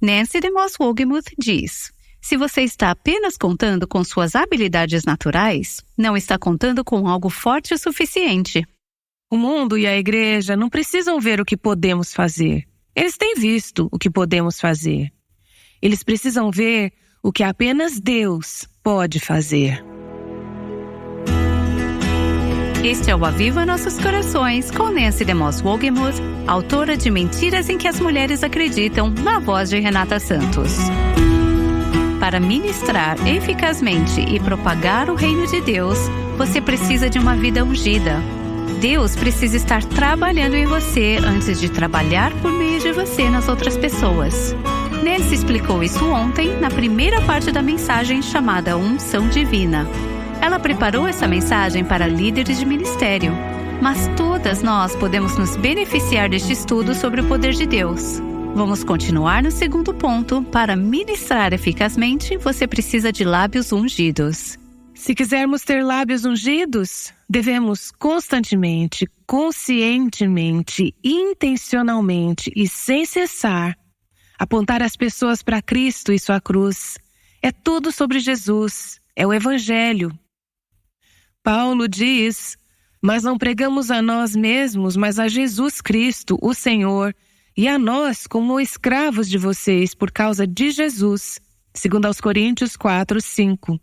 Nancy DeMoss Wolgemuth diz: se você está apenas contando com suas habilidades naturais, não está contando com algo forte o suficiente. O mundo e a igreja não precisam ver o que podemos fazer. Eles têm visto o que podemos fazer. Eles precisam ver o que apenas Deus pode fazer. Este é o Aviva Nossos Corações, com Nancy DeMoss Wolgemuth, autora de Mentiras em que as Mulheres Acreditam, na voz de Renata Santos. Para ministrar eficazmente e propagar o reino de Deus, você precisa de uma vida ungida. Deus precisa estar trabalhando em você antes de trabalhar por meio de você nas outras pessoas. Nancy explicou isso ontem, na primeira parte da mensagem chamada Unção Divina. Ela preparou essa mensagem para líderes de ministério, mas todas nós podemos nos beneficiar deste estudo sobre o poder de Deus. Vamos continuar no segundo ponto. Para ministrar eficazmente, você precisa de lábios ungidos. Se quisermos ter lábios ungidos, devemos constantemente, conscientemente, intencionalmente e sem cessar apontar as pessoas para Cristo e sua cruz. É tudo sobre Jesus, é o Evangelho. Paulo diz: mas não pregamos a nós mesmos, mas a Jesus Cristo, o Senhor, e a nós como escravos de vocês por causa de Jesus. 2 Coríntios 4:5.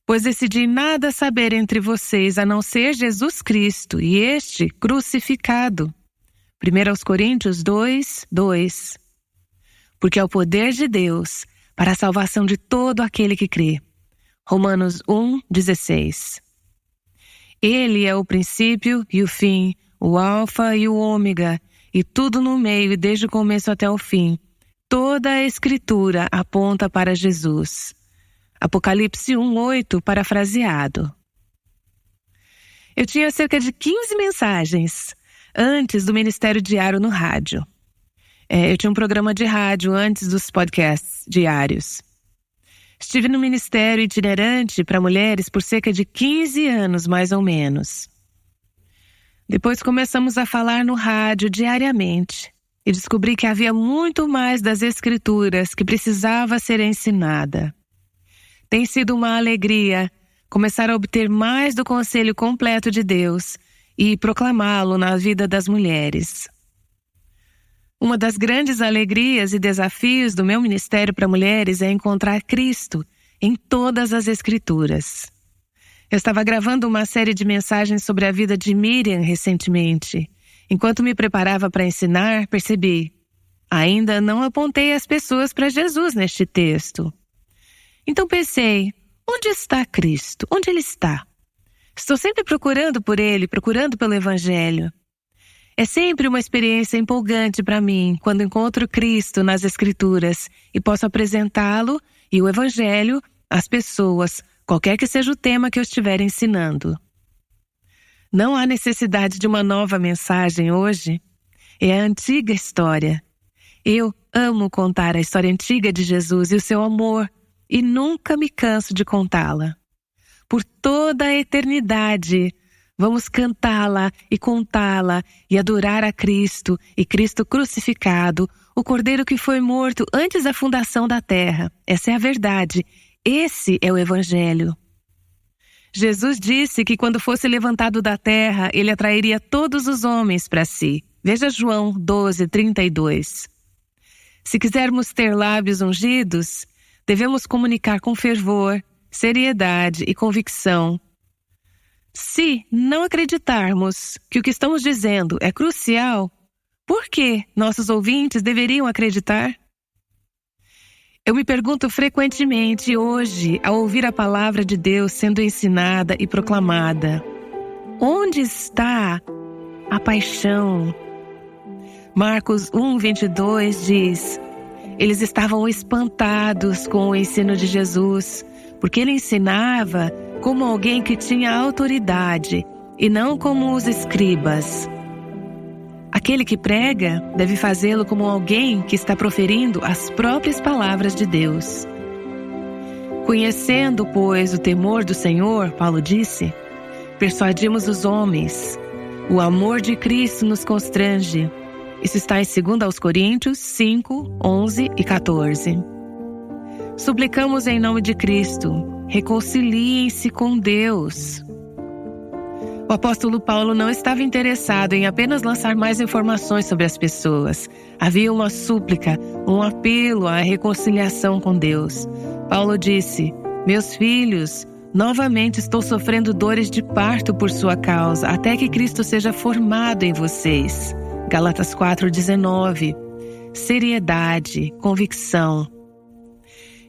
Pois decidi nada saber entre vocês a não ser Jesus Cristo e este crucificado. 1 Coríntios 2:2. Porque é o poder de Deus para a salvação de todo aquele que crê. Romanos 1:16. Ele é o princípio e o fim, o alfa e o ômega, e tudo no meio e desde o começo até o fim. Toda a Escritura aponta para Jesus. Apocalipse 1:8, parafraseado. Eu tinha cerca de 15 mensagens antes do Ministério Diário no rádio. Eu tinha um programa de rádio antes dos podcasts diários. Estive no Ministério Itinerante para Mulheres por cerca de 15 anos, mais ou menos. Depois começamos a falar no rádio diariamente e descobri que havia muito mais das Escrituras que precisava ser ensinada. Tem sido uma alegria começar a obter mais do conselho completo de Deus e proclamá-lo na vida das mulheres. Uma das grandes alegrias e desafios do meu Ministério para Mulheres é encontrar Cristo em todas as Escrituras. Eu estava gravando uma série de mensagens sobre a vida de Miriam recentemente. Enquanto me preparava para ensinar, percebi: ainda não apontei as pessoas para Jesus neste texto. Então pensei: onde está Cristo? Onde Ele está? Estou sempre procurando por Ele, procurando pelo Evangelho. É sempre uma experiência empolgante para mim quando encontro Cristo nas Escrituras e posso apresentá-lo e o Evangelho às pessoas, qualquer que seja o tema que eu estiver ensinando. Não há necessidade de uma nova mensagem hoje. É a antiga história. Eu amo contar a história antiga de Jesus e o seu amor e nunca me canso de contá-la. Por toda a eternidade, vamos cantá-la e contá-la e adorar a Cristo e Cristo crucificado, o Cordeiro que foi morto antes da fundação da terra. Essa é a verdade. Esse é o Evangelho. Jesus disse que quando fosse levantado da terra, ele atrairia todos os homens para si. Veja João 12:32. Se quisermos ter lábios ungidos, devemos comunicar com fervor, seriedade e convicção. Se não acreditarmos que o que estamos dizendo é crucial, por que nossos ouvintes deveriam acreditar? Eu me pergunto frequentemente hoje, ao ouvir a palavra de Deus sendo ensinada e proclamada: onde está a paixão? Marcos 1:22 diz: eles estavam espantados com o ensino de Jesus, porque ele ensinava como alguém que tinha autoridade e não como os escribas. Aquele que prega deve fazê-lo como alguém que está proferindo as próprias palavras de Deus. Conhecendo, pois, o temor do Senhor, Paulo disse, persuadimos os homens. O amor de Cristo nos constrange. Isso está em 2 Coríntios 5, 11 e 14. Suplicamos em nome de Cristo, reconciliem-se com Deus. O apóstolo Paulo não estava interessado em apenas lançar mais informações sobre as pessoas. Havia uma súplica, um apelo à reconciliação com Deus. Paulo disse: meus filhos, novamente estou sofrendo dores de parto por sua causa, até que Cristo seja formado em vocês. Gálatas 4:19. Seriedade, convicção.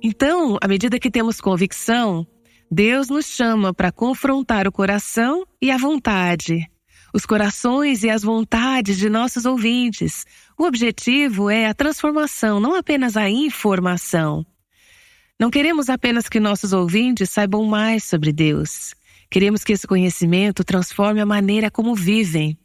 Então, à medida que temos convicção, Deus nos chama para confrontar o coração e a vontade, os corações e as vontades de nossos ouvintes. O objetivo é a transformação, não apenas a informação. Não queremos apenas que nossos ouvintes saibam mais sobre Deus. Queremos que esse conhecimento transforme a maneira como vivem.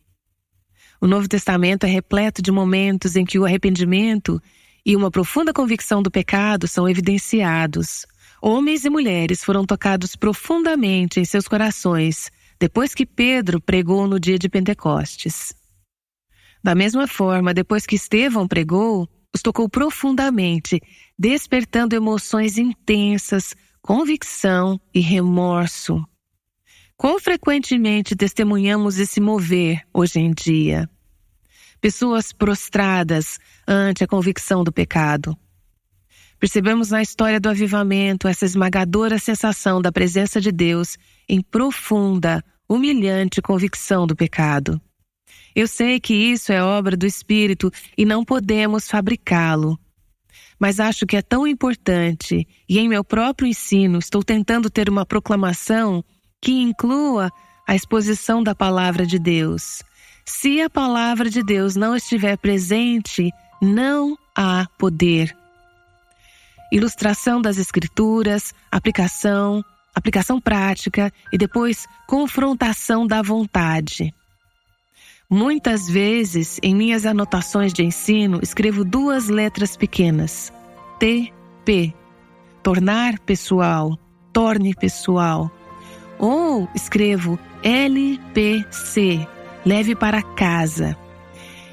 O Novo Testamento é repleto de momentos em que o arrependimento e uma profunda convicção do pecado são evidenciados. Homens e mulheres foram tocados profundamente em seus corações depois que Pedro pregou no dia de Pentecostes. Da mesma forma, depois que Estevão pregou, os tocou profundamente, despertando emoções intensas, convicção e remorso. Quão frequentemente testemunhamos esse mover hoje em dia? Pessoas prostradas ante a convicção do pecado. Percebemos na história do avivamento essa esmagadora sensação da presença de Deus em profunda, humilhante convicção do pecado. Eu sei que isso é obra do Espírito e não podemos fabricá-lo. Mas acho que é tão importante e em meu próprio ensino estou tentando ter uma proclamação que inclua a exposição da palavra de Deus. Se a palavra de Deus não estiver presente, não há poder. Ilustração das Escrituras, aplicação prática e depois confrontação da vontade. Muitas vezes, em minhas anotações de ensino, escrevo 2 letras pequenas. TP. Tornar pessoal. Torne pessoal. Ou escrevo LPC. Leve para casa.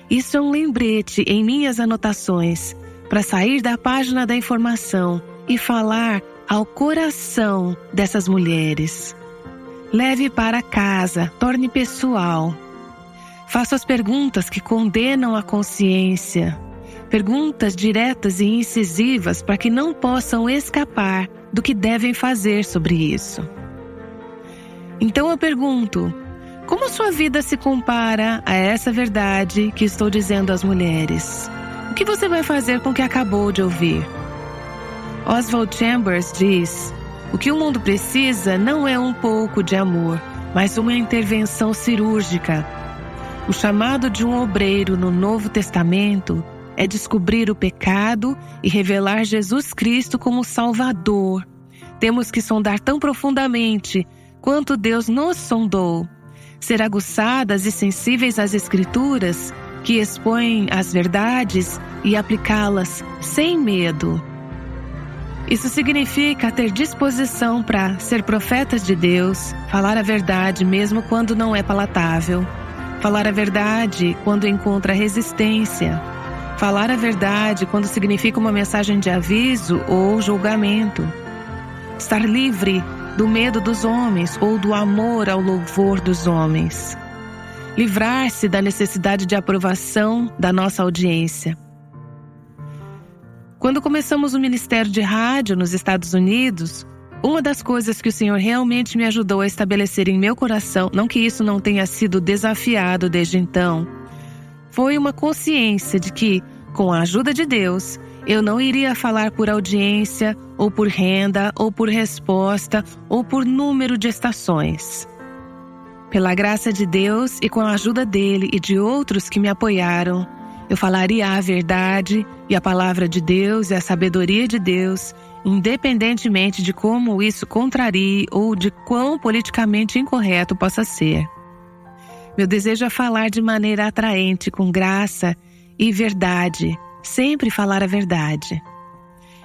Isso é um lembrete em minhas anotações para sair da página da informação e falar ao coração dessas mulheres. Leve para casa, torne pessoal. Faço as perguntas que condenam a consciência. Perguntas diretas e incisivas para que não possam escapar do que devem fazer sobre isso. Então eu pergunto: como sua vida se compara a essa verdade que estou dizendo às mulheres? O que você vai fazer com o que acabou de ouvir? Oswald Chambers diz: o que o mundo precisa não é um pouco de amor, mas uma intervenção cirúrgica. O chamado de um obreiro no Novo Testamento é descobrir o pecado e revelar Jesus Cristo como Salvador. Temos que sondar tão profundamente quanto Deus nos sondou. Ser aguçadas e sensíveis às Escrituras, que expõem as verdades e aplicá-las sem medo. Isso significa ter disposição para ser profetas de Deus, falar a verdade mesmo quando não é palatável, falar a verdade quando encontra resistência, falar a verdade quando significa uma mensagem de aviso ou julgamento, estar livre do medo dos homens ou do amor ao louvor dos homens. Livrar-se da necessidade de aprovação da nossa audiência. Quando começamos o ministério de rádio nos Estados Unidos, uma das coisas que o Senhor realmente me ajudou a estabelecer em meu coração, não que isso não tenha sido desafiado desde então, foi uma consciência de que, com a ajuda de Deus, eu não iria falar por audiência, ou por renda, ou por resposta, ou por número de estações. Pela graça de Deus e com a ajuda dele e de outros que me apoiaram, eu falaria a verdade e a palavra de Deus e a sabedoria de Deus, independentemente de como isso contrarie ou de quão politicamente incorreto possa ser. Meu desejo é falar de maneira atraente, com graça e verdade, sempre falar a verdade.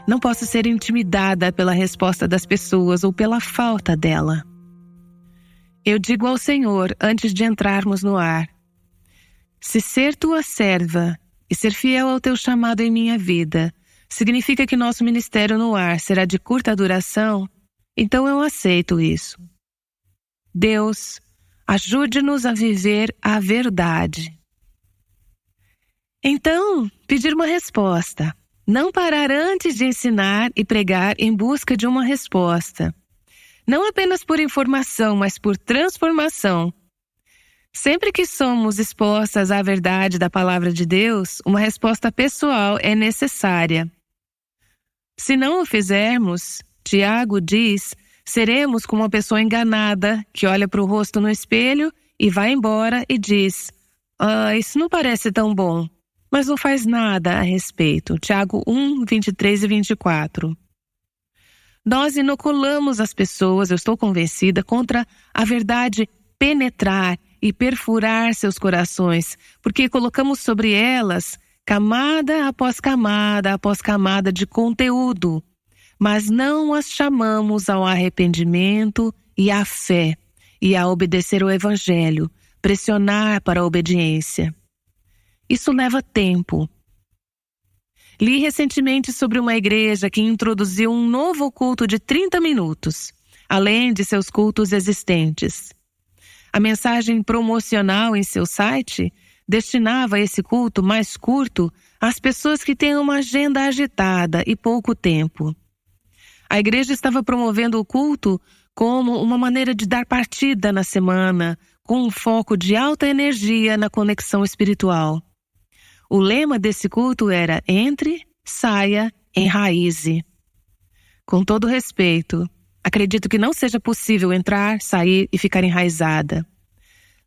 Não posso ser intimidada pela resposta das pessoas ou pela falta dela. Eu digo ao Senhor, antes de entrarmos no ar: se ser tua serva e ser fiel ao teu chamado em minha vida significa que nosso ministério no ar será de curta duração, então eu aceito isso. Deus, ajude-nos a viver a verdade. Então, pedir uma resposta. Não parar antes de ensinar e pregar em busca de uma resposta. Não apenas por informação, mas por transformação. Sempre que somos expostas à verdade da palavra de Deus, uma resposta pessoal é necessária. Se não o fizermos, Tiago diz, seremos como uma pessoa enganada que olha para o rosto no espelho e vai embora e diz: isso não parece tão bom, mas não faz nada a respeito. Tiago 1, 23 e 24. Nós inoculamos as pessoas, eu estou convencida, contra a verdade penetrar e perfurar seus corações, porque colocamos sobre elas camada após camada de conteúdo, mas não as chamamos ao arrependimento e à fé, e a obedecer o Evangelho, pressionar para a obediência. Isso leva tempo. Li recentemente sobre uma igreja que introduziu um novo culto de 30 minutos, além de seus cultos existentes. A mensagem promocional em seu site destinava esse culto mais curto às pessoas que têm uma agenda agitada e pouco tempo. A igreja estava promovendo o culto como uma maneira de dar partida na semana, com um foco de alta energia na conexão espiritual. O lema desse culto era: entre, saia, enraize. Com todo respeito, acredito que não seja possível entrar, sair e ficar enraizada.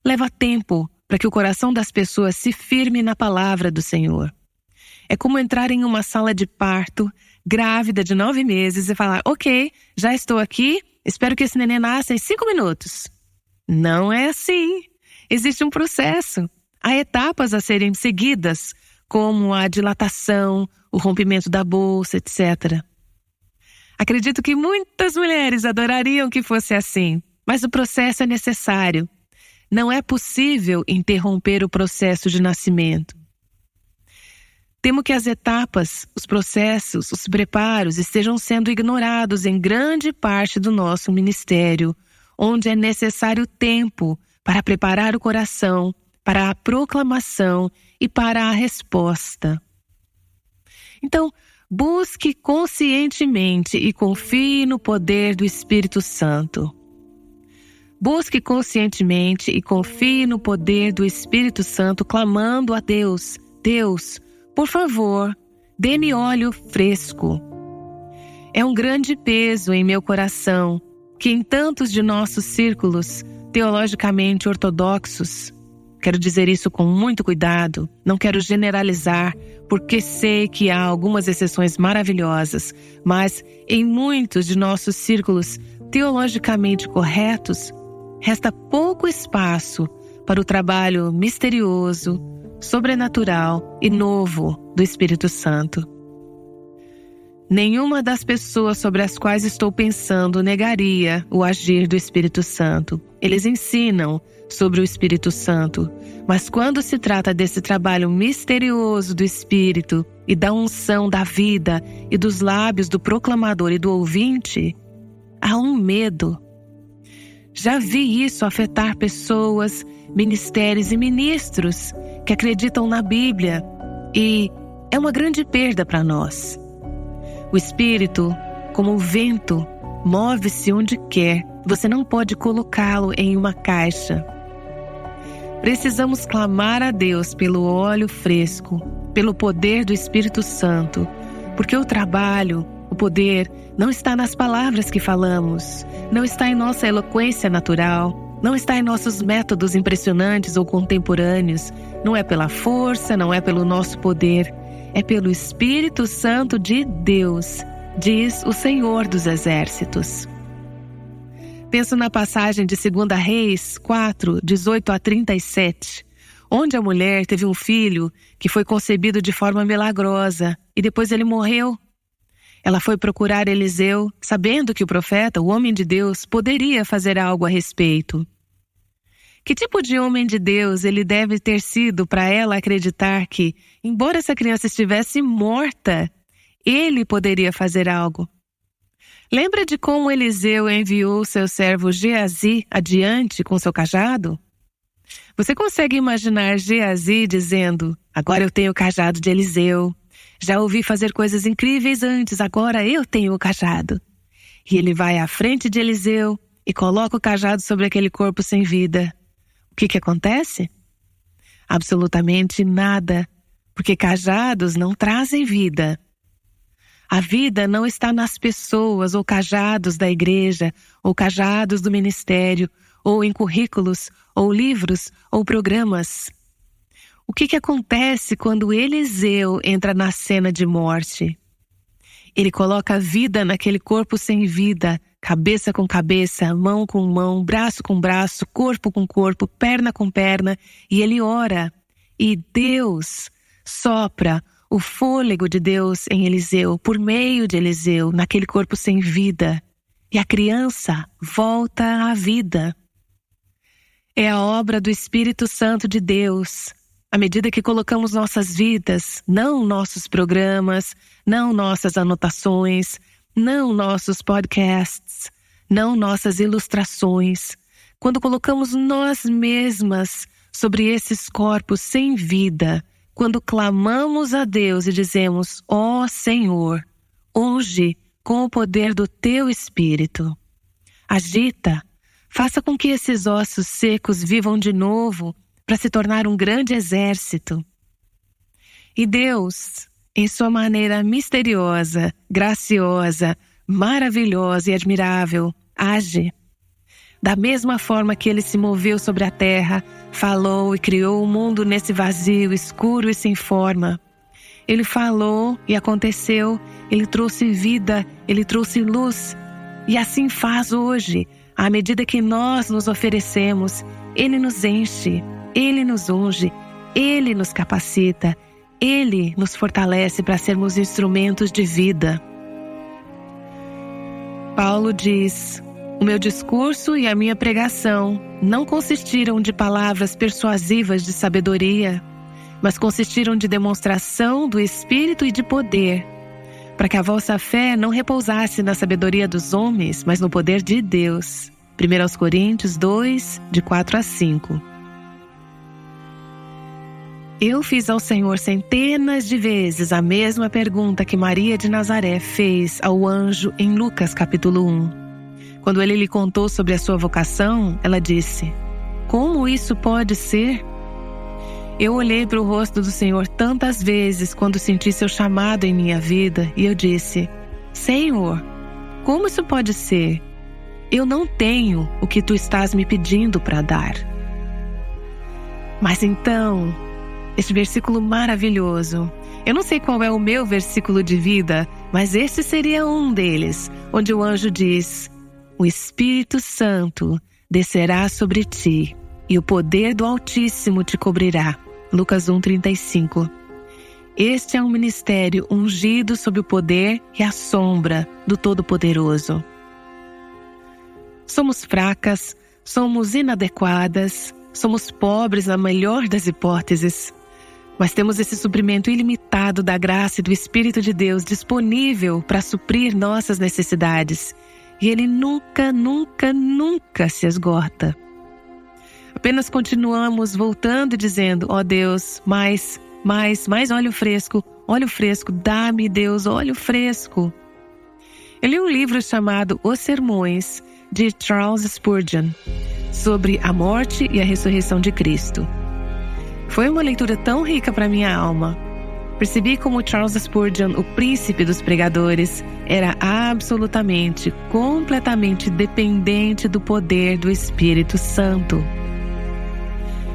Leva tempo para que o coração das pessoas se firme na palavra do Senhor. É como entrar em uma sala de parto, grávida de 9 meses e falar: ok, já estou aqui, espero que esse neném nasça em 5 minutos. Não é assim. Existe um processo. Há etapas a serem seguidas, como a dilatação, o rompimento da bolsa, etc. Acredito que muitas mulheres adorariam que fosse assim, mas o processo é necessário. Não é possível interromper o processo de nascimento. Temo que as etapas, os processos, os preparos estejam sendo ignorados em grande parte do nosso ministério, onde é necessário tempo para preparar o coração, para a proclamação e para a resposta. Então, busque conscientemente e confie no poder do Espírito Santo. Busque conscientemente e confie no poder do Espírito Santo, clamando a Deus: Deus, por favor, dê-me óleo fresco. É um grande peso em meu coração que em tantos de nossos círculos teologicamente ortodoxos, quero dizer isso com muito cuidado, não quero generalizar, porque sei que há algumas exceções maravilhosas, mas em muitos de nossos círculos teologicamente corretos, resta pouco espaço para o trabalho misterioso, sobrenatural e novo do Espírito Santo. Nenhuma das pessoas sobre as quais estou pensando negaria o agir do Espírito Santo. Eles ensinam sobre o Espírito Santo, mas quando se trata desse trabalho misterioso do Espírito e da unção da vida e dos lábios do proclamador e do ouvinte, há um medo. Já vi isso afetar pessoas, ministérios e ministros que acreditam na Bíblia, e é uma grande perda para nós. O Espírito, como o vento, move-se onde quer. Você não pode colocá-lo em uma caixa. Precisamos clamar a Deus pelo óleo fresco, pelo poder do Espírito Santo, porque o trabalho, o poder, não está nas palavras que falamos, não está em nossa eloquência natural, não está em nossos métodos impressionantes ou contemporâneos, não é pela força, não é pelo nosso poder, é pelo Espírito Santo de Deus, diz o Senhor dos Exércitos. Penso na passagem de 2 Reis 4, 18 a 37, onde a mulher teve um filho que foi concebido de forma milagrosa e depois ele morreu. Ela foi procurar Eliseu, sabendo que o profeta, o homem de Deus, poderia fazer algo a respeito. Que tipo de homem de Deus ele deve ter sido para ela acreditar que, embora essa criança estivesse morta, ele poderia fazer algo? Lembra de como Eliseu enviou seu servo Geazi adiante com seu cajado? Você consegue imaginar Geazi dizendo: agora eu tenho o cajado de Eliseu. Já ouvi fazer coisas incríveis antes, agora eu tenho o cajado. E ele vai à frente de Eliseu e coloca o cajado sobre aquele corpo sem vida. O que acontece? Absolutamente nada, porque cajados não trazem vida. A vida não está nas pessoas ou cajados da igreja, ou cajados do ministério, ou em currículos, ou livros, ou programas. O que acontece quando Eliseu entra na cena de morte? Ele coloca vida naquele corpo sem vida, cabeça com cabeça, mão com mão, braço com braço, corpo com corpo, perna com perna, e ele ora. E Deus sopra o fôlego de Deus em Eliseu, por meio de Eliseu, naquele corpo sem vida. E a criança volta à vida. É a obra do Espírito Santo de Deus. À medida que colocamos nossas vidas, não nossos programas, não nossas anotações, não nossos podcasts, não nossas ilustrações. Quando colocamos nós mesmas sobre esses corpos sem vida, quando clamamos a Deus e dizemos: ó Senhor, unge com o poder do Teu Espírito. Agita, faça com que esses ossos secos vivam de novo para se tornar um grande exército. E Deus, em sua maneira misteriosa, graciosa, maravilhosa e admirável, age. Da mesma forma que Ele se moveu sobre a terra, falou e criou o mundo nesse vazio, escuro e sem forma. Ele falou e aconteceu, Ele trouxe vida, Ele trouxe luz. E assim faz hoje, à medida que nós nos oferecemos. Ele nos enche, Ele nos unge, Ele nos capacita, Ele nos fortalece para sermos instrumentos de vida. Paulo diz: o meu discurso e a minha pregação não consistiram de palavras persuasivas de sabedoria, mas consistiram de demonstração do Espírito e de poder, para que a vossa fé não repousasse na sabedoria dos homens, mas no poder de Deus. 1 Coríntios 2, de 4 a 5. Eu fiz ao Senhor centenas de vezes a mesma pergunta que Maria de Nazaré fez ao anjo em Lucas capítulo 1. Quando ele lhe contou sobre a sua vocação, ela disse: como isso pode ser? Eu olhei para o rosto do Senhor tantas vezes quando senti seu chamado em minha vida, e eu disse: Senhor, como isso pode ser? Eu não tenho o que tu estás me pedindo para dar. Mas então, este versículo maravilhoso, eu não sei qual é o meu versículo de vida, mas este seria um deles, onde o anjo diz: o Espírito Santo descerá sobre ti, e o poder do Altíssimo te cobrirá. Lucas 1:35. Este é um ministério ungido sob o poder e a sombra do Todo-Poderoso. Somos fracas, somos inadequadas, somos pobres na melhor das hipóteses, mas temos esse suprimento ilimitado da graça e do Espírito de Deus disponível para suprir nossas necessidades. E Ele nunca, nunca, nunca se esgota. Apenas continuamos voltando e dizendo: ó Deus, mais óleo fresco, dá-me Deus, óleo fresco. Eu li um livro chamado Os Sermões, de Charles Spurgeon, sobre a morte e a ressurreição de Cristo. Foi uma leitura tão rica para minha alma. Percebi como Charles Spurgeon, o príncipe dos pregadores, era absolutamente, completamente dependente do poder do Espírito Santo.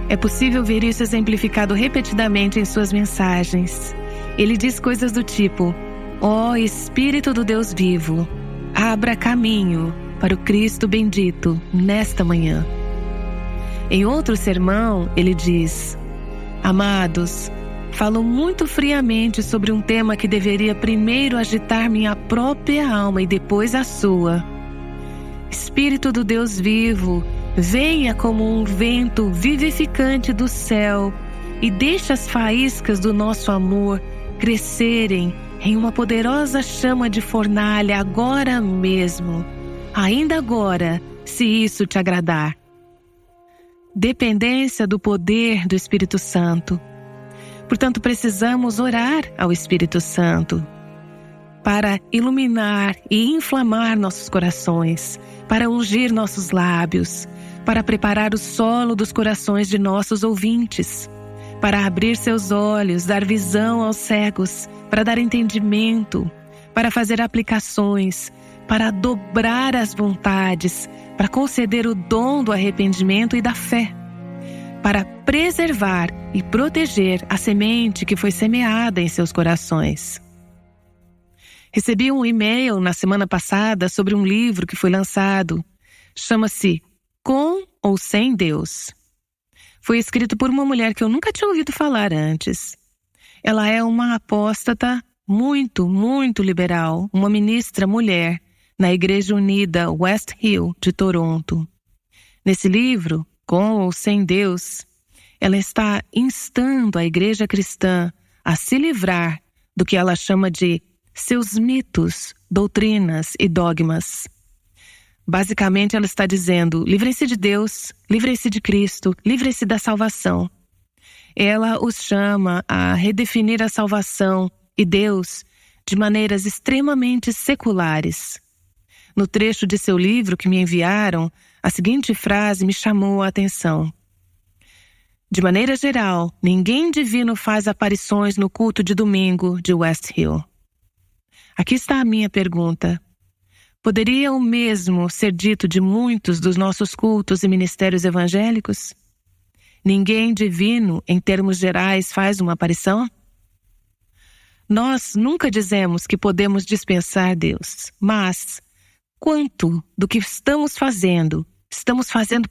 É possível ver isso exemplificado repetidamente em suas mensagens. Ele diz coisas do tipo: ó Espírito do Deus vivo, abra caminho para o Cristo bendito nesta manhã. Em outro sermão, ele diz: amados, falo muito friamente sobre um tema que deveria primeiro agitar minha própria alma e depois a sua. Espírito do Deus vivo, venha como um vento vivificante do céu e deixe as faíscas do nosso amor crescerem em uma poderosa chama de fornalha agora mesmo, ainda agora, se isso te agradar. Dependência do poder do Espírito Santo. Portanto, precisamos orar ao Espírito Santo para iluminar e inflamar nossos corações, para ungir nossos lábios, para preparar o solo dos corações de nossos ouvintes, para abrir seus olhos, dar visão aos cegos, para dar entendimento, para fazer aplicações, para dobrar as vontades, para conceder o dom do arrependimento e da fé, para preservar e proteger a semente que foi semeada em seus corações. Recebi um e-mail na semana passada sobre um livro que foi lançado. Chama-se Com ou Sem Deus. Foi escrito por uma mulher que eu nunca tinha ouvido falar antes. Ela é uma apóstata muito, muito liberal, uma ministra mulher na Igreja Unida West Hill de Toronto. Nesse livro, Com ou Sem Deus, ela está instando a igreja cristã a se livrar do que ela chama de seus mitos, doutrinas e dogmas. Basicamente, ela está dizendo: livrem-se de Deus, livrem-se de Cristo, livrem-se da salvação. Ela os chama a redefinir a salvação e Deus de maneiras extremamente seculares. No trecho de seu livro que me enviaram, a seguinte frase me chamou a atenção. De maneira geral, ninguém divino faz aparições no culto de domingo de West Hill. Aqui está a minha pergunta. Poderia o mesmo ser dito de muitos dos nossos cultos e ministérios evangélicos? Ninguém divino, em termos gerais, faz uma aparição? Nós nunca dizemos que podemos dispensar Deus, mas quanto do que estamos fazendo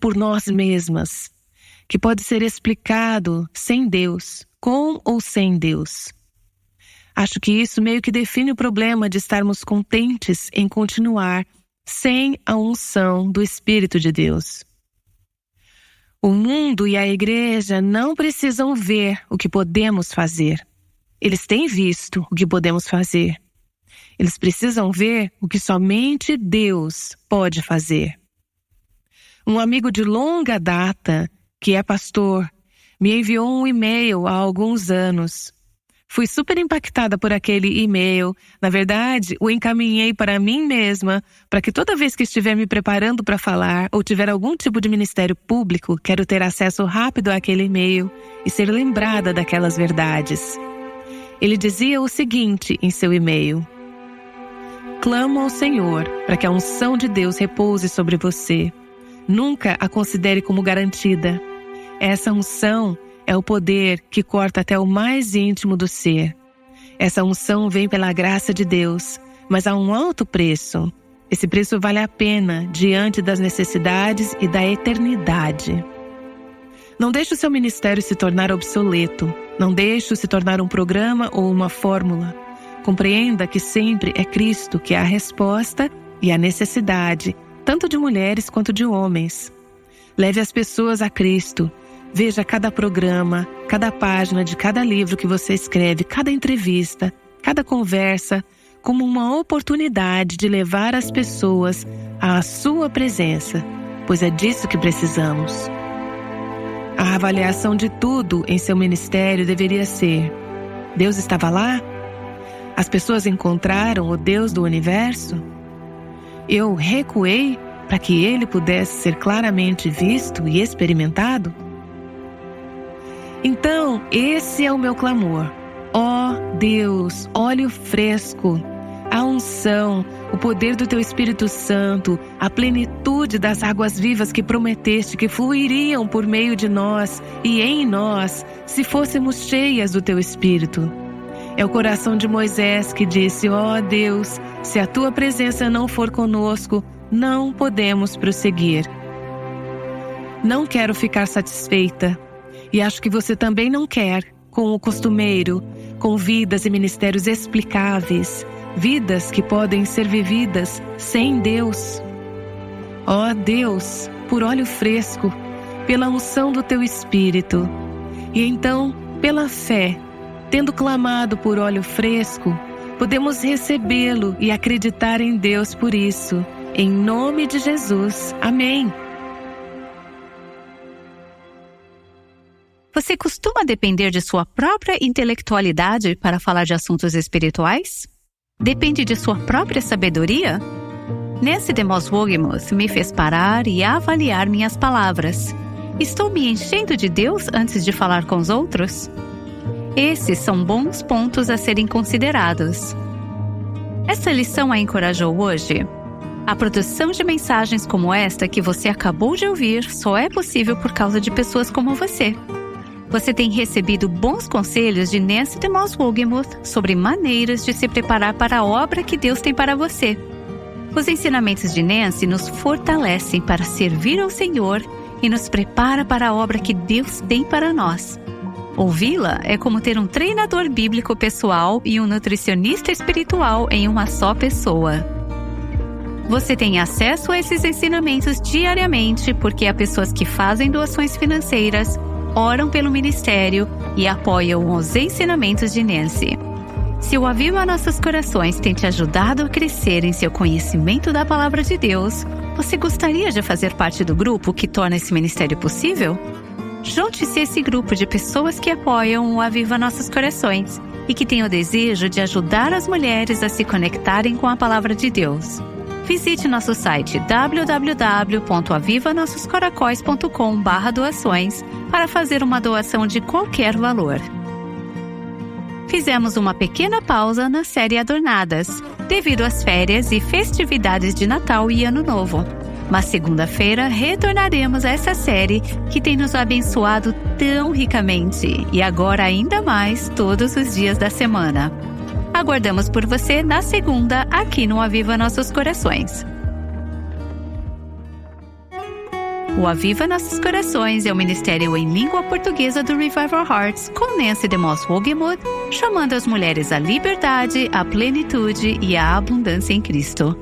por nós mesmas, que pode ser explicado sem Deus, com ou sem Deus? Acho que isso meio que define o problema de estarmos contentes em continuar sem a unção do Espírito de Deus. O mundo e a igreja não precisam ver o que podemos fazer. Eles têm visto o que podemos fazer. Eles precisam ver o que somente Deus pode fazer. Um amigo de longa data, que é pastor, me enviou um e-mail há alguns anos. Fui super impactada por aquele e-mail. Na verdade, o encaminhei para mim mesma, para que toda vez que estiver me preparando para falar ou tiver algum tipo de ministério público, quero ter acesso rápido àquele e-mail e ser lembrada daquelas verdades. Ele dizia o seguinte em seu e-mail: clamo ao Senhor para que a unção de Deus repouse sobre você. Nunca a considere como garantida. Essa unção é o poder que corta até o mais íntimo do ser. Essa unção vem pela graça de Deus, mas há um alto preço. Esse preço vale a pena diante das necessidades e da eternidade. Não deixe o seu ministério se tornar obsoleto. Não deixe-o se tornar um programa ou uma fórmula. Compreenda que sempre é Cristo que é a resposta e a necessidade, tanto de mulheres quanto de homens. Leve as pessoas a Cristo. Veja cada programa, cada página de cada livro que você escreve, cada entrevista, cada conversa, como uma oportunidade de levar as pessoas à sua presença, pois é disso que precisamos. A avaliação de tudo em seu ministério deveria ser: Deus estava lá? As pessoas encontraram o Deus do universo? Eu recuei para que ele pudesse ser claramente visto e experimentado? Então, esse é o meu clamor. Ó Deus, óleo fresco, a unção, o poder do Teu Espírito Santo, a plenitude das águas vivas que prometeste que fluiriam por meio de nós e em nós, se fôssemos cheias do Teu Espírito. É o coração de Moisés que disse: ó Deus, se a Tua presença não for conosco, não podemos prosseguir. Não quero ficar satisfeita. E acho que você também não quer, com o costumeiro, com vidas e ministérios explicáveis, vidas que podem ser vividas sem Deus. Ó Deus, por óleo fresco, pela unção do Teu Espírito. E então, pela fé, tendo clamado por óleo fresco, podemos recebê-lo e acreditar em Deus por isso. Em nome de Jesus. Amém. Você costuma depender de sua própria intelectualidade para falar de assuntos espirituais? Depende de sua própria sabedoria? Nancy DeMoss Wogemuth me fez parar e avaliar minhas palavras. Estou me enchendo de Deus antes de falar com os outros? Esses são bons pontos a serem considerados. Essa lição a encorajou hoje? A produção de mensagens como esta que você acabou de ouvir só é possível por causa de pessoas como você. Você tem recebido bons conselhos de Nancy DeMoss Wogemuth sobre maneiras de se preparar para a obra que Deus tem para você. Os ensinamentos de Nancy nos fortalecem para servir ao Senhor e nos prepara para a obra que Deus tem para nós. Ouvi-la é como ter um treinador bíblico pessoal e um nutricionista espiritual em uma só pessoa. Você tem acesso a esses ensinamentos diariamente porque há pessoas que fazem doações financeiras, oram pelo ministério e apoiam os ensinamentos de Nancy. Se o Aviva Nossos Corações tem te ajudado a crescer em seu conhecimento da Palavra de Deus, você gostaria de fazer parte do grupo que torna esse ministério possível? Junte-se a esse grupo de pessoas que apoiam o Aviva Nossos Corações e que têm o desejo de ajudar as mulheres a se conectarem com a Palavra de Deus. Visite nosso site www.avivanossoscoracóis.com/doações para fazer uma doação de qualquer valor. Fizemos uma pequena pausa na série Adornadas, devido às férias e festividades de Natal e Ano Novo. Mas segunda-feira retornaremos a essa série que tem nos abençoado tão ricamente e agora ainda mais todos os dias da semana. Aguardamos por você na segunda aqui no Aviva Nossos Corações. O Aviva Nossos Corações é o ministério em língua portuguesa do Revival Hearts com Nancy DeMoss Wogemuth, chamando as mulheres à liberdade, à plenitude e à abundância em Cristo.